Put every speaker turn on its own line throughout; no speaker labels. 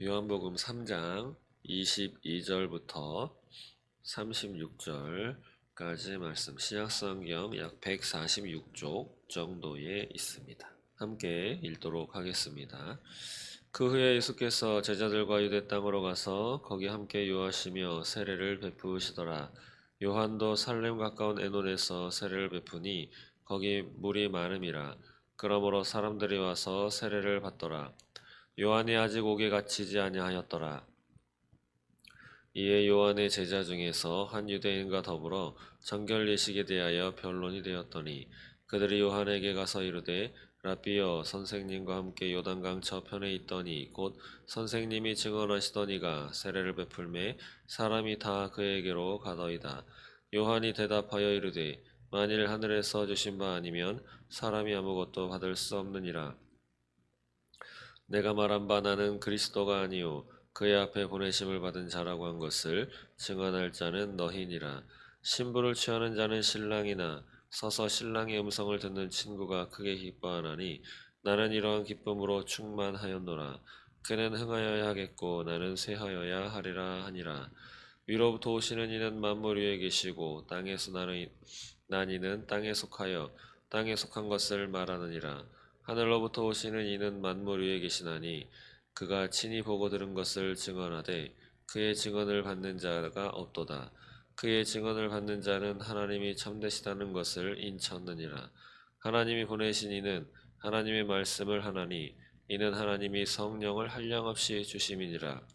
요한복음 3장 22절부터 36절까지 말씀, 신약성경 약 146쪽 정도에 있습니다. 함께 읽도록 하겠습니다. 그 후에 예수께서 제자들과 유대 땅으로 가서 거기 함께 유하시며 세례를 베푸시더라. 요한도 살렘 가까운 에논에서 세례를 베푸니 거기 물이 많음이라. 그러므로 사람들이 와서 세례를 받더라. 요한이 아직 옥에 갇히지 아니하였더라. 이에 요한의 제자 중에서 한 유대인과 더불어 정결 예식에 대하여 변론이 되었더니 그들이 요한에게 가서 이르되 라삐여, 선생님과 함께 요단강 저편에 있더니 곧 선생님이 증언하시더니가 세례를 베풀매 사람이 다 그에게로 가더이다. 요한이 대답하여 이르되 만일 하늘에서 주신 바 아니면 사람이 아무것도 받을 수 없느니라. 내가 말한 바 나는 그리스도가 아니요 그의 앞에 보내심을 받은 자라고 한 것을 증언할 자는 너희니라. 신부를 취하는 자는 신랑이나 서서 신랑의 음성을 듣는 친구가 크게 기뻐하나니 나는 이러한 기쁨으로 충만하였노라. 그는 흥하여야 하겠고 나는 쇠하여야 하리라 하니라. 위로부터 오시는 이는 만물 위에 계시고 땅에서 난 이는 땅에 속하여 땅에 속한 것을 말하느니라. 하늘로부터 오시는 이는 만물 위에 계시나니 그가 친히 보고 들은 것을 증언하되 그의 증언을 받는 자가 없도다. 그의 증언을 받는 자는 하나님이 참되시다는 것을 인쳤느니라. 하나님이 보내신 이는 하나님의 말씀을 하나니 이는 하나님이 성령을 한량없이 주심이니라.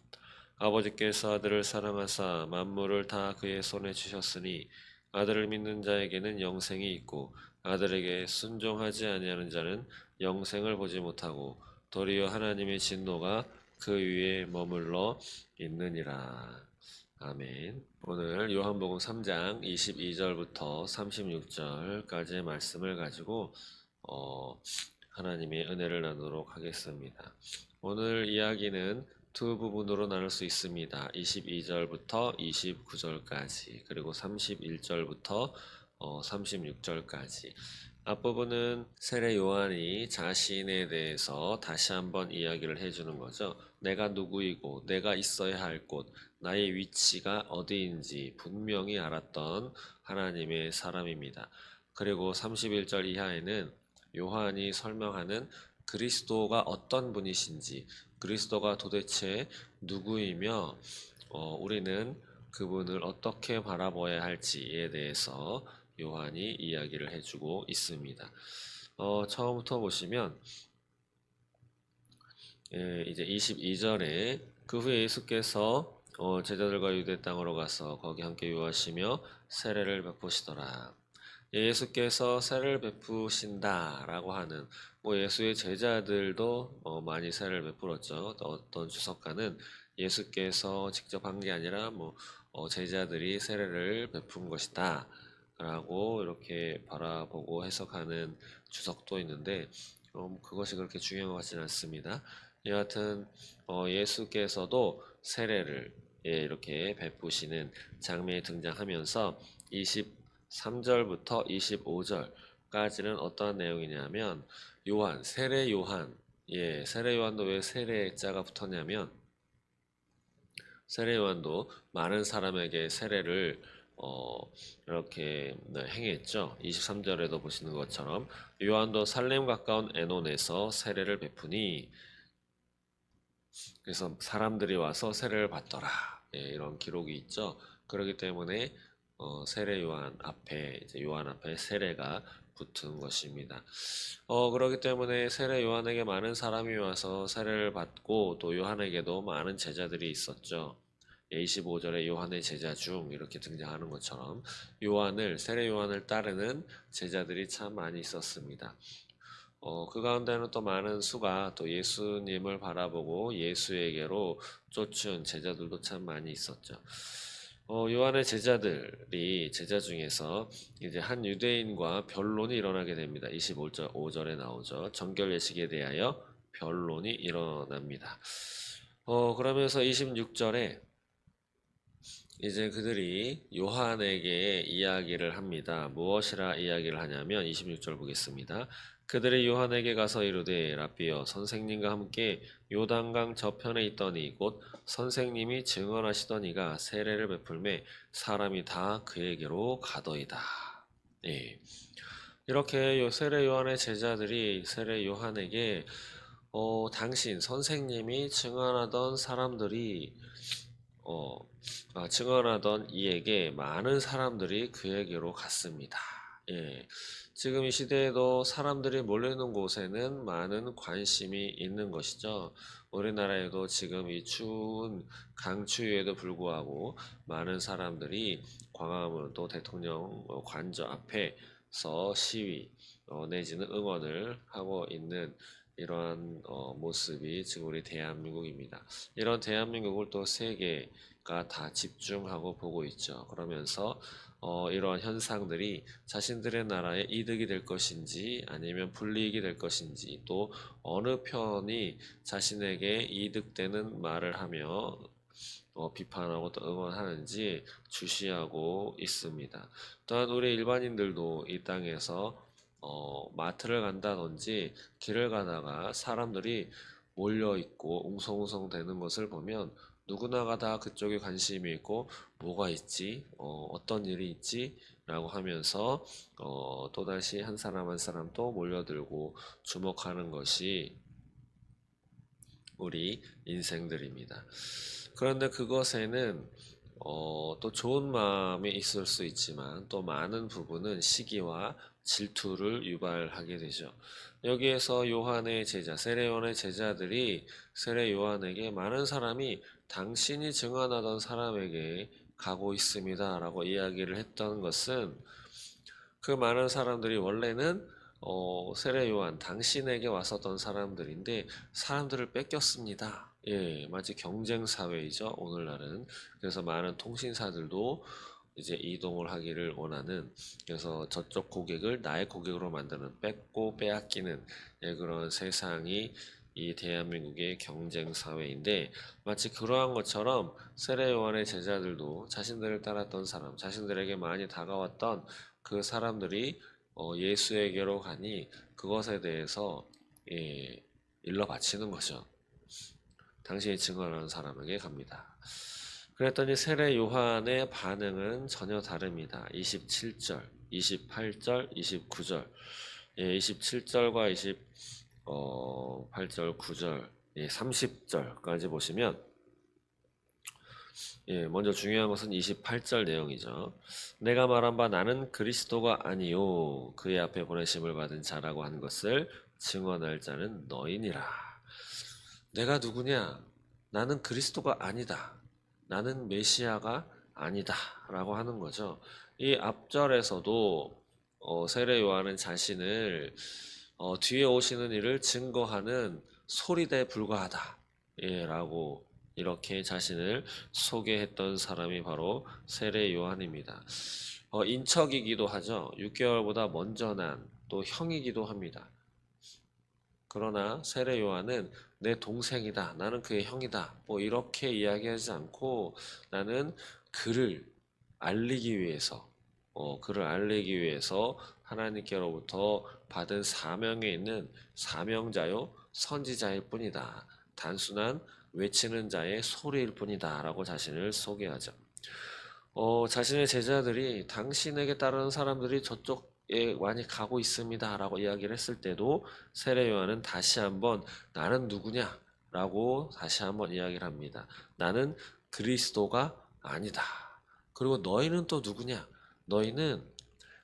아버지께서 아들을 사랑하사 만물을 다 그의 손에 주셨으니 아들을 믿는 자에게는 영생이 있고 아들에게 순종하지 아니하는 자는 영생을 보지 못하고 도리어 하나님의 진노가 그 위에 머물러 있느니라. 아멘. 오늘 요한복음 3장 22절부터 36절까지의 말씀을 가지고 하나님의 은혜를 나누도록 하겠습니다. 오늘 이야기는 두 부분으로 나눌 수 있습니다. 22절부터 29절까지 그리고 31절부터 36절까지. 앞부분은 세례 요한이 자신에 대해서 다시 한번 이야기를 해주는 거죠. 내가 누구이고 내가 있어야 할 곳, 나의 위치가 어디인지 분명히 알았던 하나님의 사람입니다. 그리고 31절 이하에는 요한이 설명하는 그리스도가 어떤 분이신지, 그리스도가 도대체 누구이며 우리는 그분을 어떻게 바라봐야 할지에 대해서 요한이 이야기를 해주고 있습니다. 처음부터 보시면 이제 22절에 그 후에 예수께서 제자들과 유대 땅으로 가서 거기 함께 유하시며 세례를 베푸시더라. 예수께서 세례를 베푸신다라고 하는 예수의 제자들도 많이 세례를 베풀었죠. 어떤 주석가는 예수께서 직접 한 게 아니라 제자들이 세례를 베푼 것이다 라고 이렇게 바라보고 해석하는 주석도 있는데 그것이 그렇게 중요한 것 같지는 않습니다. 여하튼 예수께서도 세례를 이렇게 베푸시는 장면이 등장하면서 23절부터 25절까지는 어떠한 내용이냐면 요한, 세례 요한, 세례 요한도 왜 세례자가 붙었냐면 세례 요한도 많은 사람에게 세례를 이렇게 행했죠. 23절에도 보시는 것처럼 요한도 살렘 가까운 에논에서 세례를 베푸니 그래서 사람들이 와서 세례를 받더라. 이런 기록이 있죠. 그렇기 때문에 세례 요한 앞에 요한 앞에 세례가 붙은 것입니다. 그렇기 때문에 세례 요한에게 많은 사람이 와서 세례를 받고 또 요한에게도 많은 제자들이 있었죠. 25절에 요한의 제자 중 이렇게 등장하는 것처럼 세례 요한을 따르는 제자들이 참 많이 있었습니다. 그 가운데는 또 많은 수가 또 예수님을 바라보고 예수에게로 쫓은 제자들도 참 많이 있었죠. 요한의 제자 중에서 이제 한 유대인과 변론이 일어나게 됩니다. 25절에 나오죠. 정결 예식에 대하여 변론이 일어납니다. 그러면서 26절에 이제 그들이 요한에게 이야기를 합니다. 무엇이라 이야기를 하냐면 26절 보겠습니다. 그들이 요한에게 가서 이르되 라삐여 선생님과 함께 요단강 저편에 있더니 곧 선생님이 증언하시더니가 세례를 베풀매 사람이 다 그에게로 가더이다. 예. 이렇게 세례 요한의 제자들이 세례 요한에게 당신 선생님이 증언하던 사람들이 어, 증언하던 이에게 많은 사람들이 그에게로 갔습니다. 예. 지금 이 시대에도 사람들이 몰리는 곳에는 많은 관심이 있는 것이죠. 우리나라에도 지금 이 추운 강추위에도 불구하고 많은 사람들이 광화문 또 대통령 관저 앞에서 시위 내지는 응원을 하고 있는 이러한 모습이 지금 우리 대한민국입니다. 이런 대한민국을 또 세계가 다 집중하고 보고 있죠. 그러면서 이러한 현상들이 자신들의 나라에 이득이 될 것인지 아니면 불이익이 될 것인지 또 어느 편이 자신에게 이득되는 말을 하며 비판하고 또 응원하는지 주시하고 있습니다. 또한 우리 일반인들도 이 땅에서 마트를 간다든지 길을 가다가 사람들이 몰려 있고 웅성웅성 되는 것을 보면 누구나가 다 그쪽에 관심이 있고 뭐가 있지, 어떤 일이 있지 라고 하면서 또다시 한 사람 한 사람 또 몰려들고 주목하는 것이 우리 인생들입니다. 그런데 그것에는 또 좋은 마음이 있을 수 있지만 또 많은 부분은 시기와 질투를 유발하게 되죠. 여기에서 요한의 제자, 세례 요한의 제자들이 세례 요한에게 많은 사람이 당신이 증언하던 사람에게 가고 있습니다 라고 이야기를 했던 것은 그 많은 사람들이 원래는 세례 요한 당신에게 왔었던 사람들인데 사람들을 뺏겼습니다. 예, 마치 경쟁 사회이죠, 오늘날은. 그래서 많은 통신사들도 이제 이동을 하기를 원하는, 그래서 저쪽 고객을 나의 고객으로 만드는, 뺏고 빼앗기는, 예, 그런 세상이 이 대한민국의 경쟁 사회인데, 마치 그러한 것처럼 세례 요한의 제자들도 자신들을 따랐던 사람, 자신들에게 많이 다가왔던 그 사람들이 예수에게로 가니 그것에 대해서 일러 바치는 거죠. 당신이 증언하는 사람에게 갑니다. 그랬더니 세례 요한의 반응은 전혀 다릅니다. 27절, 28절, 29절, 27절과 28절, 9절, 30절까지 보시면 먼저 중요한 것은 28절 내용이죠. 내가 말한 바 나는 그리스도가 아니요 그의 앞에 보내심을 받은 자라고 한 것을 증언할 자는 너희니라. 내가 누구냐? 나는 그리스도가 아니다. 나는 메시아가 아니다. 라고 하는 거죠. 이 앞절에서도 세례 요한은 자신을 뒤에 오시는 이를 증거하는 소리대에 불과하다. 라고 이렇게 자신을 소개했던 사람이 바로 세례 요한입니다. 인척이기도 하죠. 6개월보다 먼저 난 또 형이기도 합니다. 그러나 세례 요한은 내 동생이다. 나는 그의 형이다. 뭐 이렇게 이야기하지 않고 나는 그를 알리기 위해서 그를 알리기 위해서 하나님께로부터 받은 사명에 있는 사명자요 선지자일 뿐이다. 단순한 외치는 자의 소리일 뿐이다 라고 자신을 소개하죠. 자신의 제자들이 당신에게 따르는 사람들이 저쪽에 많이 가고 있습니다 라고 이야기를 했을 때도 세례 요한은 다시 한번 나는 누구냐 라고 다시 한번 이야기를 합니다. 나는 그리스도가 아니다. 그리고 너희는 또 누구냐? 너희는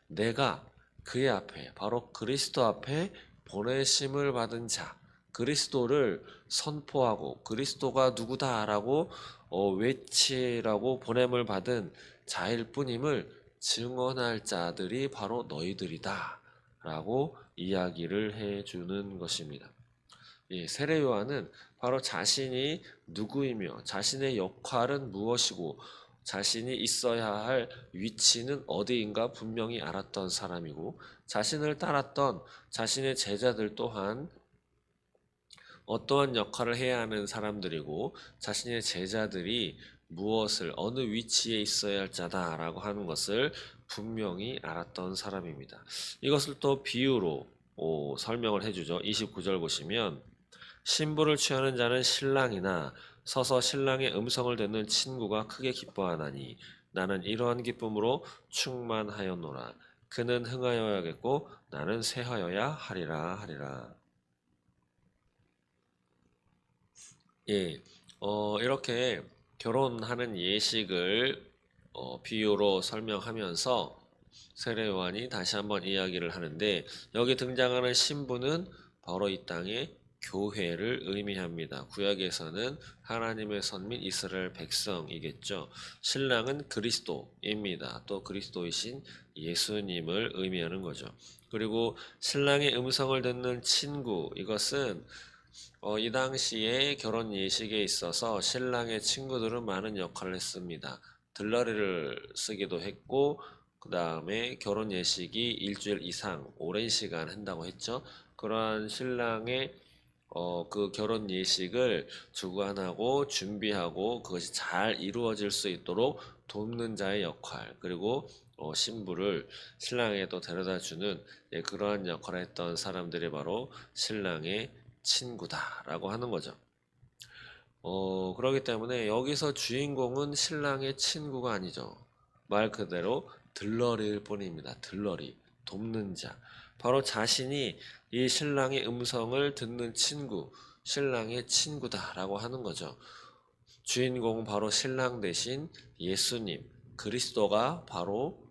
내가 그의 앞에 바로 그리스도 앞에 보내심을 받은 자, 그리스도를 선포하고 그리스도가 누구다라고 외치라고 보냄을 받은 자일 뿐임을 증언할 자들이 바로 너희들이다 라고 이야기를 해주는 것입니다. 세례 요한은 바로 자신이 누구이며 자신의 역할은 무엇이고 자신이 있어야 할 위치는 어디인가 분명히 알았던 사람이고 자신을 따랐던 자신의 제자들 또한 어떠한 역할을 해야 하는 사람들이고 자신의 제자들이 무엇을 어느 위치에 있어야 할 자다라고 하는 것을 분명히 알았던 사람입니다. 이것을 또 비유로 설명을 해주죠. 29절 보시면 신부를 취하는 자는 신랑이나 서서 신랑의 음성을 듣는 친구가 크게 기뻐하나니 나는 이러한 기쁨으로 충만하였노라. 그는 흥하여야겠고 나는 쇠하여야 하리라. 예, 이렇게 결혼하는 예식을 비유로 설명하면서 세례 요한이 다시 한번 이야기를 하는데 여기 등장하는 신부는 바로 이 땅의 교회를 의미합니다. 구약에서는 하나님의 선민 이스라엘 백성이겠죠. 신랑은 그리스도입니다. 또 그리스도이신 예수님을 의미하는 거죠. 그리고 신랑의 음성을 듣는 친구, 이것은 이 당시에 결혼 예식에 있어서 신랑의 친구들은 많은 역할을 했습니다. 들러리를 쓰기도 했고, 그 다음에 결혼 예식이 일주일 이상 오랜 시간 한다고 했죠. 그러한 신랑의 그 결혼 예식을 주관하고 준비하고 그것이 잘 이루어질 수 있도록 돕는 자의 역할, 그리고 신부를 신랑에게 또 데려다 주는 그러한 역할을 했던 사람들이 바로 신랑의 친구다라고 하는 거죠. 그렇기 때문에 여기서 주인공은 신랑의 친구가 아니죠. 말 그대로 들러리일 뿐입니다. 들러리, 돕는 자. 바로 자신이 이 신랑의 음성을 듣는 친구, 신랑의 친구다라고 하는 거죠. 주인공은 바로 신랑 대신 예수님, 그리스도가 바로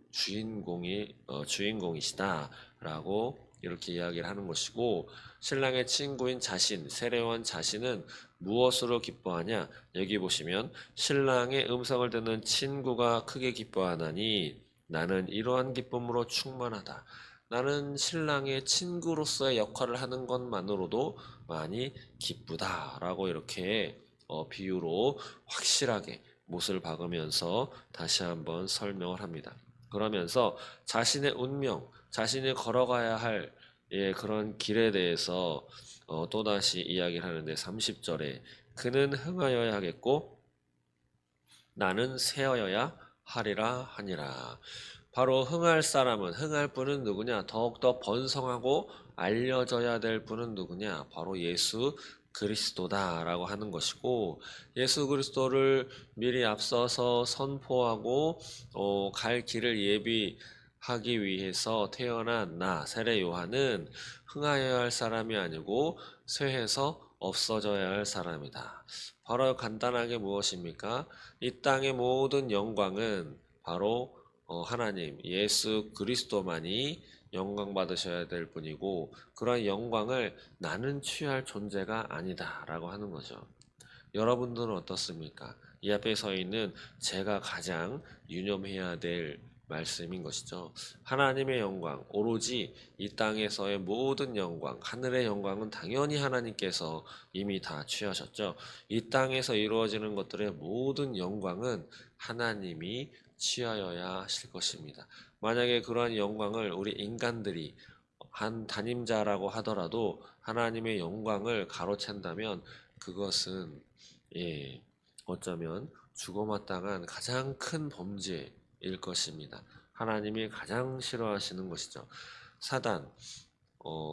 주인공이시다라고 이렇게 이야기를 하는 것이고, 신랑의 친구인 자신, 세례요한 자신은 무엇으로 기뻐하냐? 여기 보시면 신랑의 음성을 듣는 친구가 크게 기뻐하나니 나는 이러한 기쁨으로 충만하다. 나는 신랑의 친구로서의 역할을 하는 것만으로도 많이 기쁘다라고 이렇게 비유로 확실하게 못을 박으면서 다시 한번 설명을 합니다. 그러면서 자신의 운명, 자신이 걸어가야 할 그런 길에 대해서 또다시 이야기를 하는데 30절에 그는 흥하여야 하겠고 나는 쇠하여야 하리라 하니라. 바로 흥할 분은 누구냐? 더욱더 번성하고 알려져야 될 분은 누구냐? 바로 예수 그리스도다라고 하는 것이고, 예수 그리스도를 미리 앞서서 선포하고 갈 길을 예비하기 위해서 태어난 나 세례 요한은 흥하여야 할 사람이 아니고 쇠해서 없어져야 할 사람이다. 바로 간단하게 무엇입니까? 이 땅의 모든 영광은 바로 하나님 예수 그리스도만이 영광 받으셔야 될 분이고, 그러한 영광을 나는 취할 존재가 아니다라고 하는 거죠. 여러분들은 어떻습니까? 이 앞에 서 있는 제가 가장 유념해야 될 말씀인 것이죠. 하나님의 영광, 오로지 이 땅에서의 모든 영광, 하늘의 영광은 당연히 하나님께서 이미 다 취하셨죠. 이 땅에서 이루어지는 것들의 모든 영광은 하나님이 취하여야 하실 것입니다. 만약에 그러한 영광을 우리 인간들이 한 단임자라고 하더라도 하나님의 영광을 가로챈다면 그것은 어쩌면 죽어마땅한 가장 큰 범죄일 것입니다. 하나님이 가장 싫어하시는 것이죠. 사단,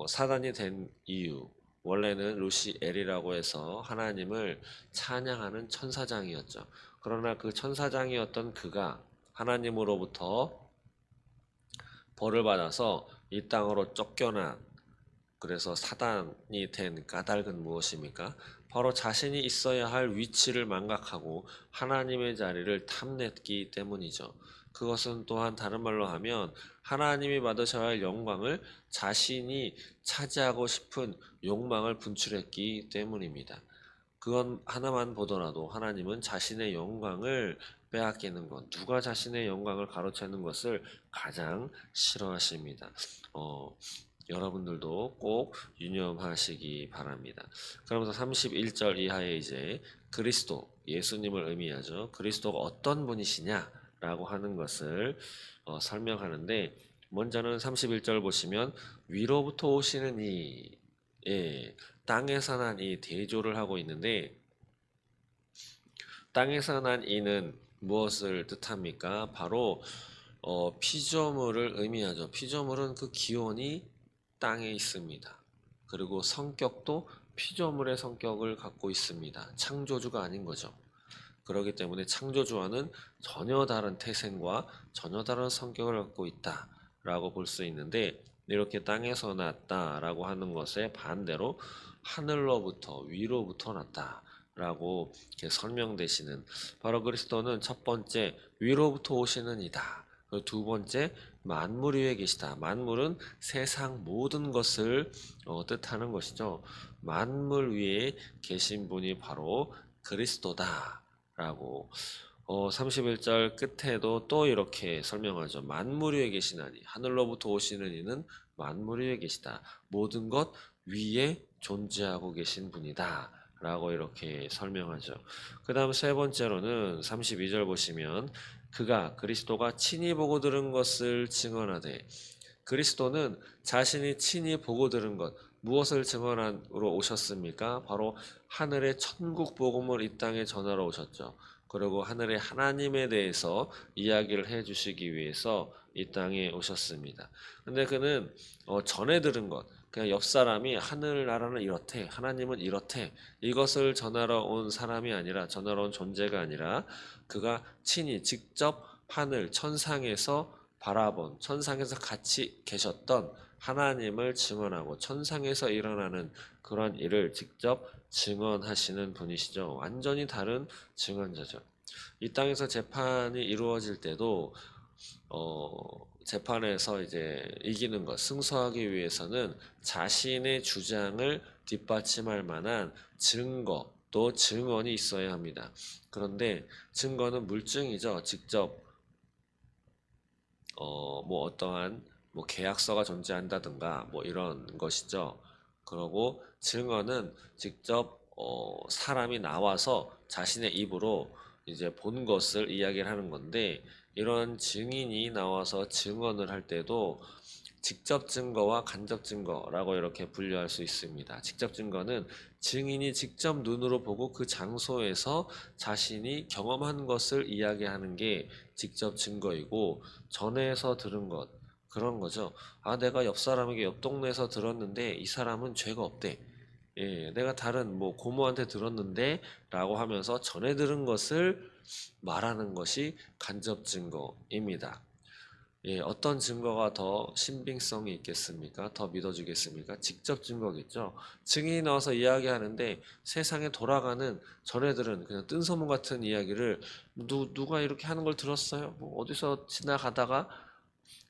사단이 된 이유, 원래는 루시엘이라고 해서 하나님을 찬양하는 천사장이었죠. 그러나 그 천사장이었던 그가 하나님으로부터 벌을 받아서 이 땅으로 쫓겨난, 그래서 사단이 된 까닭은 무엇입니까? 바로 자신이 있어야 할 위치를 망각하고 하나님의 자리를 탐냈기 때문이죠. 그것은 또한 다른 말로 하면 하나님이 받으셔야 할 영광을 자신이 차지하고 싶은 욕망을 분출했기 때문입니다. 그건 하나만 보더라도 하나님은 자신의 영광을 빼앗기는 것, 누가 자신의 영광을 가로채는 것을 가장 싫어하십니다. 여러분들도 꼭 유념하시기 바랍니다. 그러면서 31절 이하에 이제 그리스도, 예수님을 의미하죠. 그리스도가 어떤 분이시냐라고 하는 것을 설명하는데, 먼저는 31절 보시면 위로부터 오시는 이, 땅에서 난 이 대조를 하고 있는데, 땅에서 난 이는 무엇을 뜻합니까? 바로 피조물을 의미하죠. 피조물은 그 기원이 땅에 있습니다. 그리고 성격도 피조물의 성격을 갖고 있습니다. 창조주가 아닌 거죠. 그렇기 때문에 창조주와는 전혀 다른 태생과 전혀 다른 성격을 갖고 있다라고 볼 수 있는데, 이렇게 땅에서 났다라고 하는 것에 반대로 하늘로부터 위로부터 났다라고 이렇게 설명되시는, 바로 그리스도는 첫 번째 위로부터 오시는 이다. 그리고 두 번째 만물 위에 계시다. 만물은 세상 모든 것을 뜻하는 것이죠. 만물 위에 계신 분이 바로 그리스도다 라고 31절 끝에도 또 이렇게 설명하죠. 만물 위에 계시나니, 하늘로부터 오시는 이는 만물 위에 계시다. 모든 것 위에 존재하고 계신 분이다 라고 이렇게 설명하죠. 그 다음 세 번째로는 32절 보시면, 그가 그리스도가 친히 보고 들은 것을 증언하되, 그리스도는 자신이 친히 보고 들은 것, 무엇을 증언하러 오셨습니까? 바로 하늘의 천국 복음을 이 땅에 전하러 오셨죠. 그리고 하늘의 하나님에 대해서 이야기를 해 주시기 위해서 이 땅에 오셨습니다. 근데 그는 전해 들은 것, 그냥 옆 사람이 하늘나라는 이렇대, 하나님은 이렇대, 이것을 전하러 온 사람이 아니라, 전하러 온 존재가 아니라, 그가 친히 직접 하늘 천상에서 바라본, 천상에서 같이 계셨던 하나님을 증언하고 천상에서 일어나는 그런 일을 직접 증언하시는 분이시죠. 완전히 다른 증언자죠. 이 땅에서 재판이 이루어질 때도 재판에서 이제 이기는 것, 승소하기 위해서는 자신의 주장을 뒷받침할 만한 증거, 또 증언이 있어야 합니다. 그런데 증거는 물증이죠. 직접 뭐 어떠한 뭐 계약서가 존재한다든가 뭐 이런 것이죠. 그러고 증언은 직접 사람이 나와서 자신의 입으로 이제 본 것을 이야기를 하는 건데, 이런 증인이 나와서 증언을 할 때도 직접 증거와 간접 증거라고 이렇게 분류할 수 있습니다. 직접 증거는 증인이 직접 눈으로 보고 그 장소에서 자신이 경험한 것을 이야기하는 게 직접 증거이고, 전에서 들은 것, 그런 거죠. 아, 내가 옆 사람에게 옆 동네에서 들었는데 이 사람은 죄가 없대. 예, 내가 다른 뭐 고모한테 들었는데 라고 하면서 전에 들은 것을 말하는 것이 간접 증거입니다. 예, 어떤 증거가 더 신빙성이 있겠습니까? 더 믿어주겠습니까? 직접 증거겠죠. 증인이 나와서 이야기하는데 세상에 돌아가는 전애들은 그냥 뜬소문 같은 이야기를, 누가 이렇게 하는 걸 들었어요? 뭐 어디서 지나가다가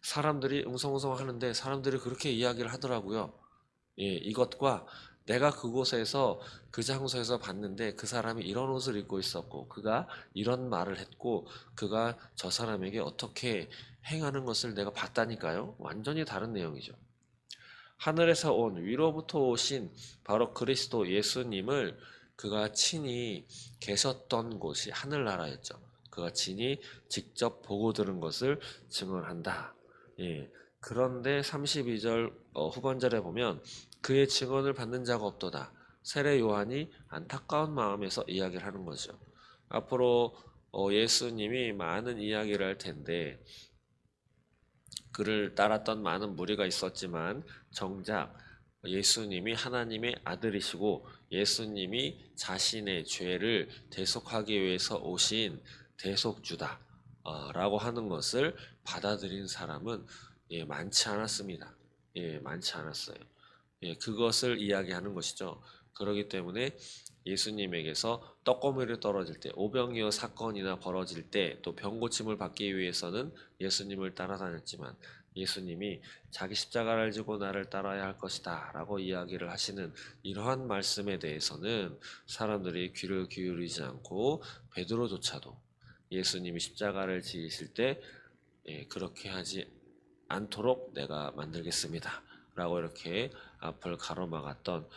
사람들이 웅성웅성 하는데 사람들이 그렇게 이야기를 하더라고요. 예, 이것과 내가 그곳에서 그 장소에서 봤는데 그 사람이 이런 옷을 입고 있었고 그가 이런 말을 했고 그가 저 사람에게 어떻게 행하는 것을 내가 봤다니까요. 완전히 다른 내용이죠. 하늘에서 온, 위로부터 오신 바로 그리스도 예수님을 그가 친히 계셨던 곳이 하늘나라였죠. 그가 친히 직접 보고 들은 것을 증언한다. 예. 그런데 32절 후반절에 보면, 그의 증언을 받는 자가 없도다. 세례 요한이 안타까운 마음에서 이야기를 하는 거죠. 앞으로 예수님이 많은 이야기를 할 텐데, 그를 따랐던 많은 무리가 있었지만 정작 예수님이 하나님의 아들이시고 예수님이 자신의 죄를 대속하기 위해서 오신 대속주다 라고 하는 것을 받아들인 사람은 많지 않았습니다. 많지 않았어요. 그것을 이야기하는 것이죠. 그렇기 때문에 예수님에게서 떡고물이 떨어질 때, 오병이어 사건이나 벌어질 때, 또 병고침을 받기 위해서는 예수님을 따라다녔지만 예수님이 자기 십자가를 지고 나를 따라야 할 것이다 라고 이야기를 하시는 이러한 말씀에 대해서는 사람들이 귀를 기울이지 않고, 베드로조차도 예수님이 십자가를 지으실 때 그렇게 하지 않도록 내가 만들겠습니다 라고 이렇게 앞을 가로막았던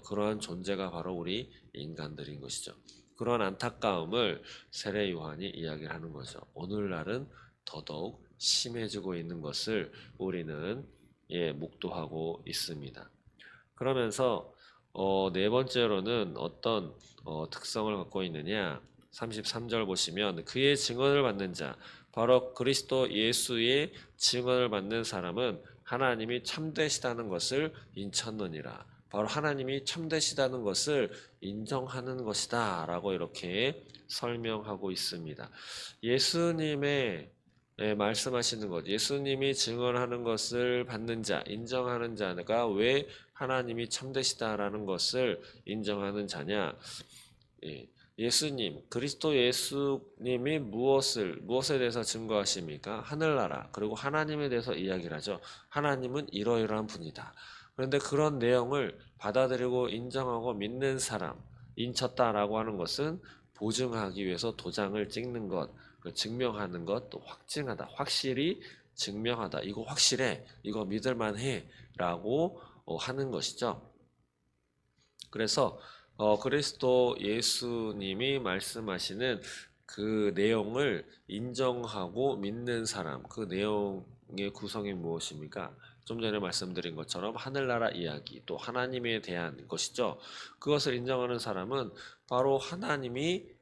그러한 존재가 바로 우리 인간들인 것이죠. 그러한 안타까움을 세례 요한이 이야기를 하는 거죠. 오늘날은 더더욱 심해지고 있는 것을 우리는 목도하고 있습니다. 그러면서 네 번째로는 어떤 특성을 갖고 있느냐? 33절 보시면, 그의 증언을 받는 자, 바로 그리스도 예수의 증언을 받는 사람은 하나님이 참되시다는 것을 인쳤느니라. 바로 하나님이 참되시다는 것을 인정하는 것이다 라고 이렇게 설명하고 있습니다. 예수님의 말씀하시는 것, 예수님이 증언하는 것을 받는 자, 인정하는 자가 왜 하나님이 참되시다라는 것을 인정하는 자냐? 예수님, 그리스도 예수님이 무엇에 대해서 증거하십니까? 하늘나라, 그리고 하나님에 대해서 이야기를 하죠. 하나님은 이러이러한 분이다. 그런데 그런 내용을 받아들이고 인정하고 믿는 사람, 인쳤다라고 하는 것은 보증하기 위해서 도장을 찍는 것, 증명하는 것, 또 확증하다, 확실히 증명하다. 이거 확실해, 이거 믿을만해 라고 하는 것이죠. 그래서 그리스도 예수님이 말씀하시는 그 내용을 인정하고 믿는 사람, 그 내용의 구성이 무엇입니까? 좀 전에 말씀드린 것처럼 하늘나라 이야기, 또 하나님에 대한 것이죠. 그것을 인정하는 사람은 바로 하나님이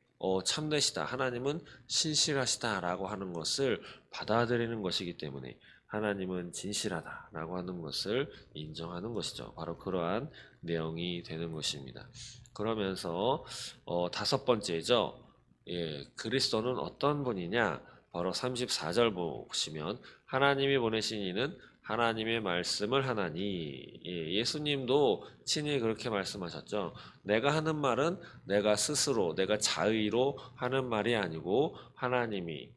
참되시다, 하나님은 신실하시다라고 하는 것을 받아들이는 것이기 때문에 하나님은 진실하다라고 하는 것을 인정하는 것이죠. 바로 그러한 내용이 되는 것입니다. 그러면서 다섯 번째죠. 그리스도는 어떤 분이냐? 바로 34절 보시면 하나님이 보내신 이는 하나님의 말씀을 하나니. 예수님도 친히 그렇게 말씀하셨죠. 내가 하는 말은 내가 스스로, 내가 자의로 하는 말이 아니고 하나님이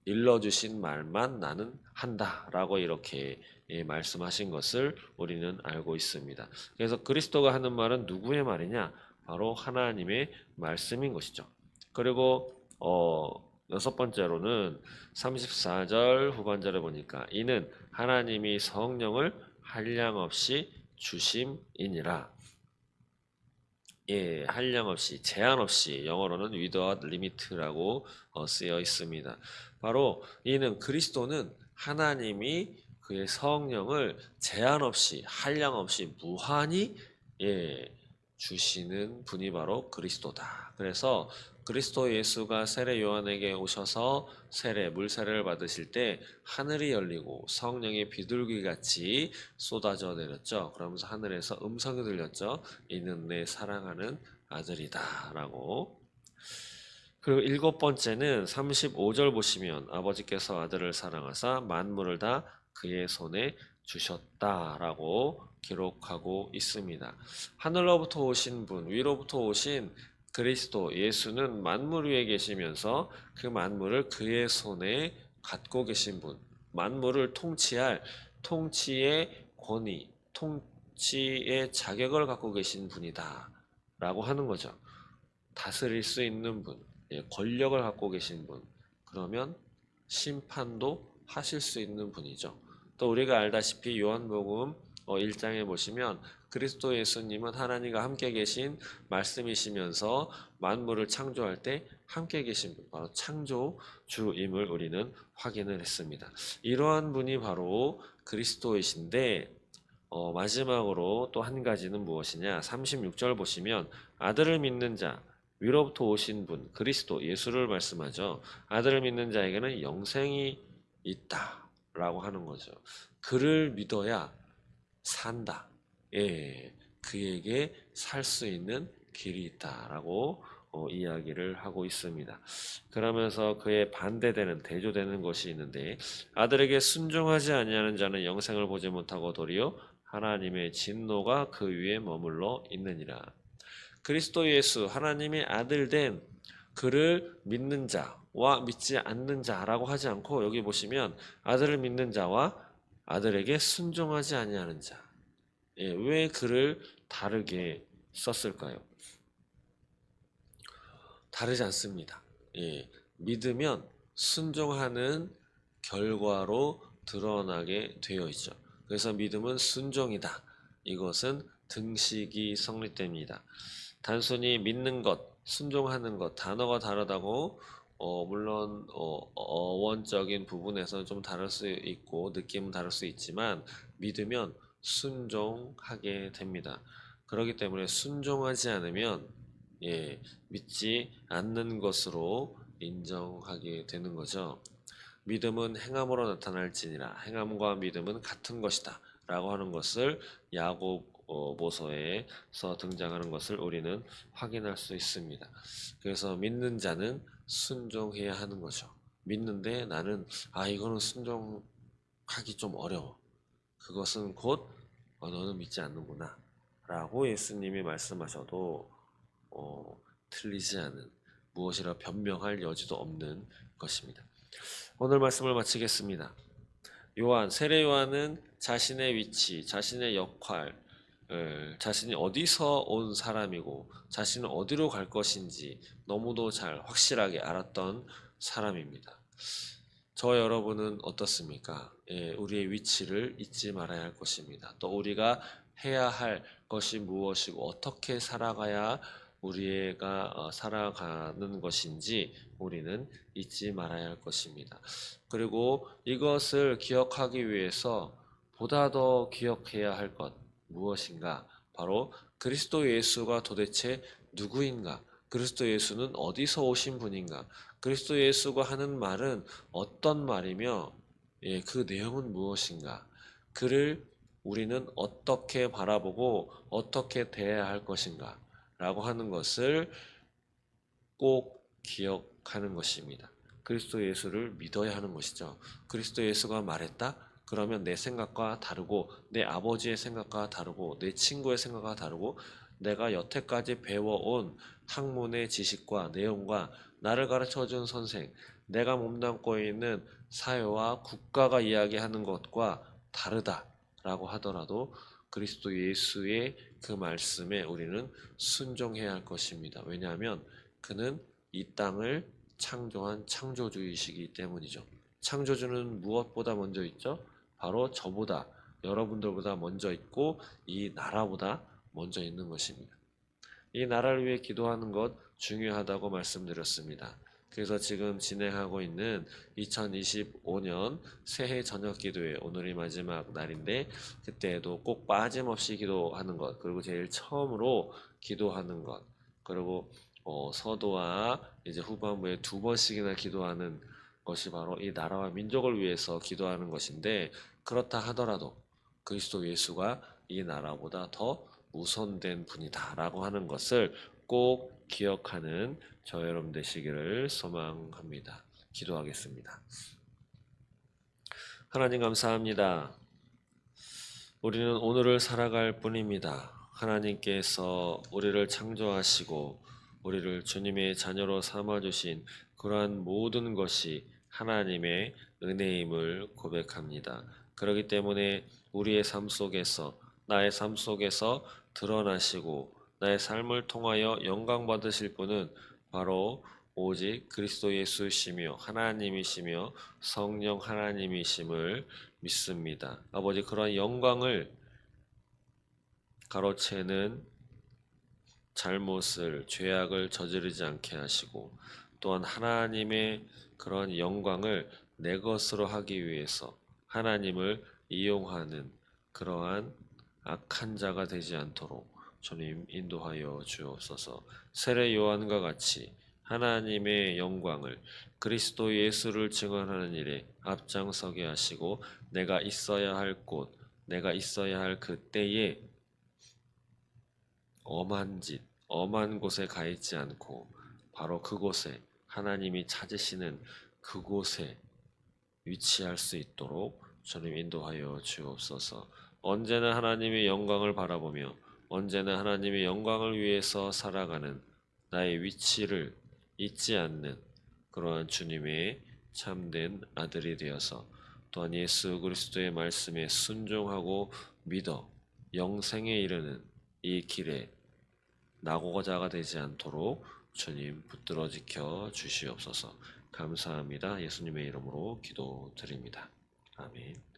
일러주신 말만 나는 한다라고 이렇게 말씀하신 것을 우리는 알고 있습니다. 그래서 그리스도가 하는 말은 누구의 말이냐? 바로 하나님의 말씀인 것이죠. 그리고 여섯 번째로는 34절 후반절에 보니까 이는 하나님이 성령을 한량없이 주심이니라. 한량없이, 제한 없이, 영어로는 without limit라고 쓰여 있습니다. 바로 이는 그리스도는 하나님이 그의 성령을 제한 없이, 한량 없이 무한히 주시는 분이 바로 그리스도다. 그래서 그리스도 예수가 세례 요한에게 오셔서 물 세례를 받으실 때 하늘이 열리고 성령의 비둘기 같이 쏟아져 내렸죠. 그러면서 하늘에서 음성이 들렸죠. 이는 내 사랑하는 아들이다 라고. 그리고 일곱 번째는 35절 보시면 아버지께서 아들을 사랑하사 만물을 다 그의 손에 주셨다라고 기록하고 있습니다. 하늘로부터 오신 분, 위로부터 오신 그리스도 예수는 만물 위에 계시면서 그 만물을 그의 손에 갖고 계신 분, 만물을 통치할 통치의 권위, 통치의 자격을 갖고 계신 분이다 라고 하는 거죠. 다스릴 수 있는 분, 권력을 갖고 계신 분, 그러면 심판도 하실 수 있는 분이죠. 또 우리가 알다시피 요한복음 1장에 보시면 그리스도 예수님은 하나님과 함께 계신 말씀이시면서 만물을 창조할 때 함께 계신 분, 바로 창조주임을 우리는 확인을 했습니다. 이러한 분이 바로 그리스도이신데 마지막으로 또 한 가지는 무엇이냐? 36절 보시면 아들을 믿는 자, 위로부터 오신 분, 그리스도 예수를 말씀하죠. 아들을 믿는 자에게는 영생이 있다라고 하는 거죠. 그를 믿어야 산다. 그에게 살 수 있는 길이 있다라고 이야기를 하고 있습니다. 그러면서 그에 반대되는 대조되는 것이 있는데 아들에게 순종하지 아니하는 자는 영생을 보지 못하고 도리어 하나님의 진노가 그 위에 머물러 있느니라. 그리스도 예수 하나님의 아들 된 그를 믿는 자와 믿지 않는 자라고 하지 않고 여기 보시면 아들을 믿는 자와 아들에게 순종하지 아니하는 자. 왜 그를 다르게 썼을까요? 다르지 않습니다. 믿으면 순종하는 결과로 드러나게 되어 있죠. 그래서 믿음은 순종이다. 이것은 등식이 성립됩니다. 단순히 믿는 것, 순종하는 것, 단어가 다르다고 물론 어원적인 부분에서는 좀 다를 수 있고 느낌은 다를 수 있지만 믿으면 순종하게 됩니다. 그렇기 때문에 순종하지 않으면 믿지 않는 것으로 인정하게 되는 거죠. 믿음은 행함으로 나타날지니라. 행함과 믿음은 같은 것이다 라고 하는 것을 야고보서에서 등장하는 것을 우리는 확인할 수 있습니다. 그래서 믿는 자는 순종해야 하는 거죠. 믿는데 나는 이거는 순종하기 좀 어려워. 그것은 곧 너는 믿지 않는구나 라고 예수님이 말씀하셔도 틀리지 않은, 무엇이라 변명할 여지도 없는 것입니다. 오늘 말씀을 마치겠습니다. 세례 요한은 자신의 위치, 자신의 역할, 자신이 어디서 온 사람이고 자신은 어디로 갈 것인지 너무도 잘 확실하게 알았던 사람입니다. 저 여러분은 어떻습니까? 우리의 위치를 잊지 말아야 할 것입니다. 또 우리가 해야 할 것이 무엇이고 어떻게 살아가야 우리가 살아가는 것인지 우리는 잊지 말아야 할 것입니다. 그리고 이것을 기억하기 위해서 보다 더 기억해야 할 것 무엇인가? 바로 그리스도 예수가 도대체 누구인가? 그리스도 예수는 어디서 오신 분인가? 그리스도 예수가 하는 말은 어떤 말이며 그 내용은 무엇인가? 그를 우리는 어떻게 바라보고 어떻게 대해야 할 것인가? 라고 하는 것을 꼭 기억하는 것입니다. 그리스도 예수를 믿어야 하는 것이죠. 그리스도 예수가 말했다? 그러면 내 생각과 다르고 내 아버지의 생각과 다르고 내 친구의 생각과 다르고 내가 여태까지 배워온 학문의 지식과 내용과 나를 가르쳐준 선생, 내가 몸담고 있는 사회와 국가가 이야기하는 것과 다르다라고 하더라도 그리스도 예수의 그 말씀에 우리는 순종해야 할 것입니다. 왜냐하면 그는 이 땅을 창조한 창조주이시기 때문이죠. 창조주는 무엇보다 먼저 있죠? 바로 저보다, 여러분들보다 먼저 있고 이 나라보다 먼저 있는 것입니다. 이 나라를 위해 기도하는 것 중요하다고 말씀드렸습니다. 그래서 지금 진행하고 있는 2025년 새해 저녁 기도회, 오늘이 마지막 날인데 그때에도 꼭 빠짐없이 기도하는 것, 그리고 제일 처음으로 기도하는 것, 그리고 서도와 이제 후반부에 2번씩이나 기도하는 것이 바로 이 나라와 민족을 위해서 기도하는 것인데, 그렇다 하더라도 그리스도 예수가 이 나라보다 더 우선된 분이다라고 하는 것을 꼭 기억하는 저 여러분 되시기를 소망합니다. 기도하겠습니다. 하나님 감사합니다. 우리는 오늘을 살아갈 뿐입니다. 하나님께서 우리를 창조하시고 우리를 주님의 자녀로 삼아주신 그러한 모든 것이 하나님의 은혜임을 고백합니다. 그렇기 때문에 우리의 삶 속에서, 나의 삶 속에서 드러나시고 나의 삶을 통하여 영광 받으실 분은 바로 오직 그리스도 예수시며 하나님이시며 성령 하나님이심을 믿습니다. 아버지, 그러한 영광을 가로채는 잘못을, 죄악을 저지르지 않게 하시고, 또한 하나님의 그런 영광을 내 것으로 하기 위해서 하나님을 이용하는 그러한 악한 자가 되지 않도록 주님 인도하여 주옵소서. 세례 요한과 같이 하나님의 영광을, 그리스도 예수를 증언하는 일에 앞장서게 하시고, 내가 있어야 할 곳, 내가 있어야 할 그때에 엄한 곳에 가 있지 않고 바로 그곳에, 하나님이 찾으시는 그곳에 위치할 수 있도록 주님 인도하여 주옵소서. 언제나 하나님의 영광을 바라보며 언제나 하나님의 영광을 위해서 살아가는 나의 위치를 잊지 않는 그러한 주님의 참된 아들이 되어서, 또한 예수 그리스도의 말씀에 순종하고 믿어 영생에 이르는 이 길에 낙오자가 되지 않도록 주님 붙들어 지켜 주시옵소서. 감사합니다. 예수님의 이름으로 기도드립니다. 아멘.